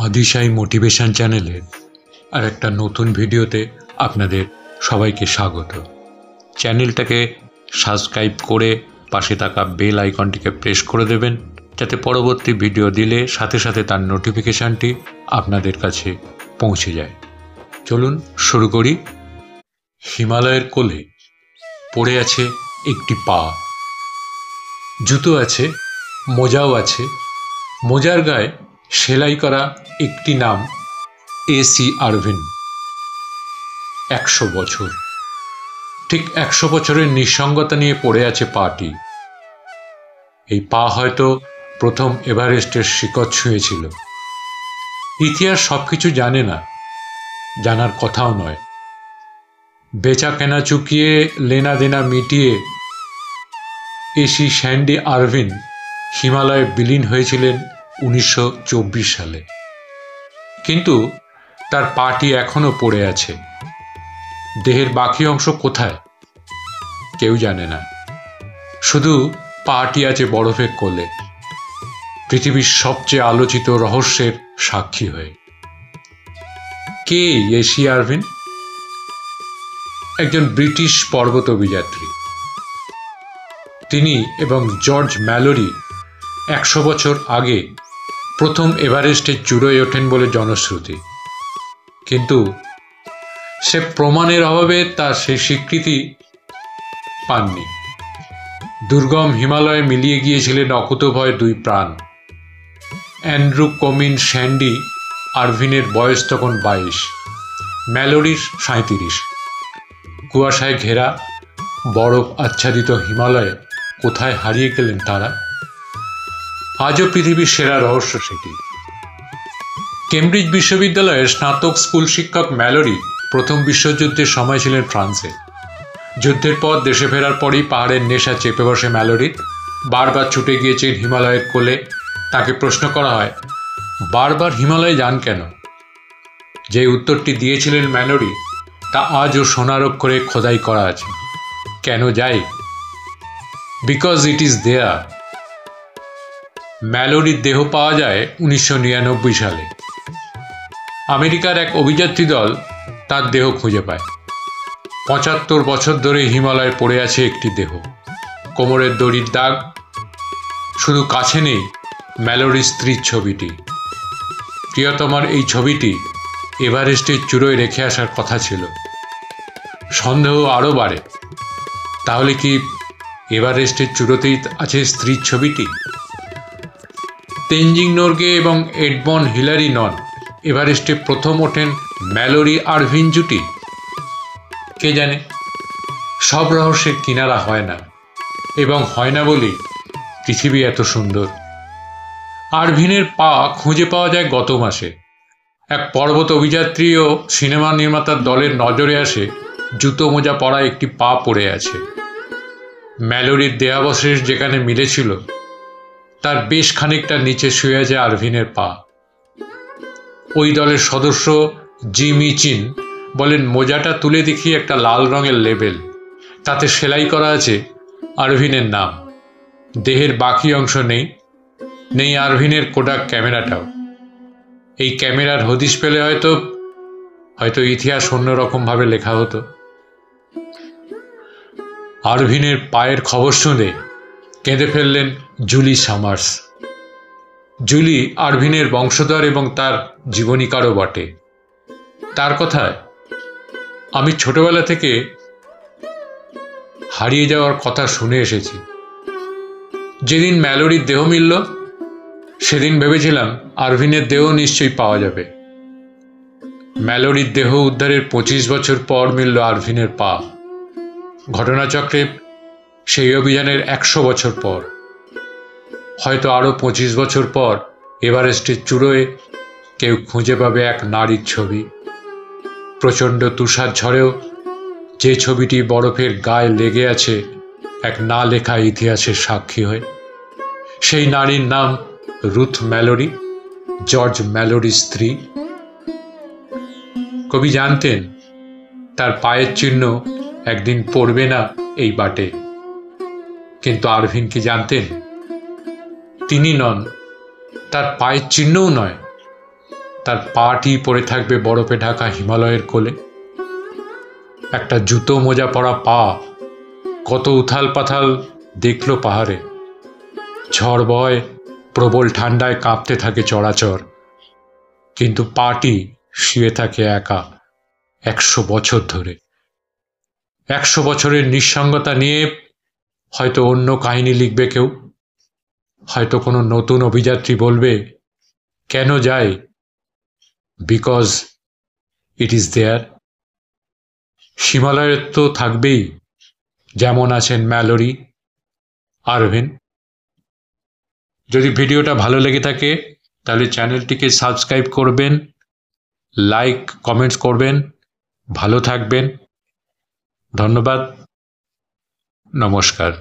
আদিশাই motivation চ্যানেলের আর একটা নতুন ভিডিওতে আপনাদের সবাইকে স্বাগত। চ্যানেলটাকে সাবস্ক্রাইব করে পাশে থাকা বেল আইকনটিকে প্রেস করে দেবেন, যাতে পরবর্তী ভিডিও দিলে সাথে সাথে তার নোটিফিকেশানটি আপনাদের কাছে পৌঁছে যায়। চলুন শুরু করি। হিমালয়ের কোলে পড়ে আছে একটি পা। জুতো আছে, মোজাও আছে। মোজার গায়ে সেলাই করা একটি নাম, এসি আরভিন। 100 বছর, ঠিক 100 বছরের নিঃসঙ্গতা নিয়ে পড়ে আছে পাটি। এই পা হয়তো প্রথম এভারেস্টের শিখর ছুঁয়েছিল। ইতিহাস সবকিছু জানে না, জানার কথাও নয়। বেচা কেনা চুকিয়ে লেনা দেনা মিটিয়ে এসি স্যান্ডি আরভিন হিমালয়ে বিলীন হয়েছিলেন 1924 সালে। কিন্তু তার পাটি এখনো পড়ে আছে। দেহের বাকি অংশ কোথায় কেউ জানে না, শুধু পাটি আছে বরফের কোলে, পৃথিবীর সবচেয়ে আলোচিত রহস্যের সাক্ষী হয়ে। কে এসি আরভিন? একজন ব্রিটিশ পর্বত অভিযাত্রী। তিনি এবং জর্জ ম্যালোরি 100 বছর আগে প্রথম এভারেস্টের চূড়োয় ওঠেন বলে জনশ্রুতি। কিন্তু সে প্রমাণের অভাবে তার সেই স্বীকৃতি পাননি। দুর্গম হিমালয়ে মিলিয়ে গিয়েছিলেন অকুতোভয় দুই প্রাণ। অ্যান্ড্রু কমিন স্যান্ডি আরভিনের বয়স তখন 22, ম্যালোরির 37। কুয়াশায় ঘেরা বরফ আচ্ছাদিত হিমালয়ে কোথায় হারিয়ে গেলেন তারা? আজও পৃথিবীর সেরা রহস্য সেটি। কেমব্রিজ বিশ্ববিদ্যালয়ের স্নাতক স্কুল শিক্ষক ম্যালোরি প্রথম বিশ্বযুদ্ধের সময় ছিলেন ফ্রান্সে। যুদ্ধের পর দেশে ফেরার পরই পাহাড়ের নেশা চেপে বসে ম্যালোরির। বারবার ছুটে গিয়েছেন হিমালয়ের কোলে। তাকে প্রশ্ন করা হয়, বারবার হিমালয়ে যান কেন? যে উত্তরটি দিয়েছিলেন ম্যালোরি, তা আজও সোনার অক্ষরে খোদাই করা আছে। কেন যাই? Because it is there. ম্যালোরির দেহ পাওয়া যায় 1999 সালে। আমেরিকার এক অভিযাত্রী দল তার দেহ খুঁজে পায়। 75 বছর ধরে হিমালয়ে পড়ে আছে একটি দেহ, কোমরের দড়ির দাগ। শুধু কাছে নেই ম্যালোরির স্ত্রীর ছবিটি। প্রিয়তমার এই ছবিটি এভারেস্টের চূড়োয় রেখে আসার কথা ছিল। সন্দেহ আরও বাড়ে, তাহলে কি এভারেস্টের চূড়োতেই আছে স্ত্রীর ছবিটি? তেনজিং নোরগে এবং এডমন্ড হিলারি নন এভারেস্টে প্রথম ওঠেন ম্যালোরি আরভিন জুটি? কে জানে। সব রহস্যের কিনারা হয় না, এবং হয় না বলেই পৃথিবী এত সুন্দর। আরভিনের পা খুঁজে পাওয়া যায় গত মাসে। এক পর্বত অভিযাত্রী ও সিনেমা নির্মাতার দলের নজরে আসে জুতো মোজা পরা একটি পা পড়ে আছে। ম্যালোরির দেহাবশেষ যেখানে মিলেছিল তার বেশ খানিকটা নিচে শুয়ে আছে আরভিনের পা। ওই দলের সদস্য জিমি চিন বলেন, মোজাটা তুলে দেখি একটা লাল রঙের লেবেল, তাতে সেলাই করা আছে আরভিনের নাম। দেহের বাকি অংশ নেই, নেই আরভিনের কোডাক ক্যামেরাটাও। এই ক্যামেরার হদিশ পেলে হয়তো ইতিহাস অন্যরকমভাবে লেখা হতো। আরভিনের পায়ের খবর শুনে কেঁদে ফেললেন জুলি সামার্স। জুলি আরভিনের বংশধর এবং তার জীবনীকারও বটে। তার কথায়, আমি ছোটবেলা থেকে হারিয়ে যাওয়ার কথা শুনে এসেছি। যেদিন ম্যালোরির দেহ মিলল সেদিন ভেবেছিলাম আরভিনের দেহ নিশ্চয়ই পাওয়া যাবে। ম্যালোরির দেহ উদ্ধারের 25 বছর পর মিলল আরভিনের পা। ঘটনাচক্রে সেই অভিযানের 100 বছর পর। হয়তো আরও 25 বছর পর এভারেস্টের চূড়োয় কেউ খুঁজে পাবে এক নারীর ছবি। প্রচণ্ড তুষার ঝড়েও যে ছবিটি বরফের গায়ে লেগে আছে এক না লেখা ইতিহাসের সাক্ষী হয়ে। সেই নারীর নাম রুথ ম্যালোরি, জর্জ ম্যালোরির স্ত্রী। কবি জানতেন তার পায়ের চিহ্ন একদিন পড়বে না এই বাটে। কিন্তু আরভিন কি জানতেন? তিনি নন, তার পায়ের চিহ্নও নয়, তার পাটি পড়ে থাকবে বরফে ঢাকা হিমালয়ের কোলে। একটা জুতো মোজা পরা পা কত উথাল পাথাল দেখল পাহাড়ে। ঝড় বয়, প্রবল ঠান্ডায় কাঁপতে থাকে চরাচর, কিন্তু পাটি শুয়ে থাকে একা 100 বছর ধরে। 100 বছরের নিঃসঙ্গতা নিয়ে হয়তো অন্য কাহিনী লিখবে কেউ, হয়তো কোনো নতুন অভিযাত্রী বলবে কেন যায়, বিকজ ইট ইজ দেয়ার। হিমালয়ের তো থাকবেই, যেমন আছেন ম্যালোরি, আরভিন। যদি ভিডিওটা ভালো লেগে থাকে তাহলে চ্যানেলটিকে সাবস্ক্রাইব করবেন, লাইক কমেন্টস করবেন। ভালো থাকবেন। ধন্যবাদ। নমস্কার।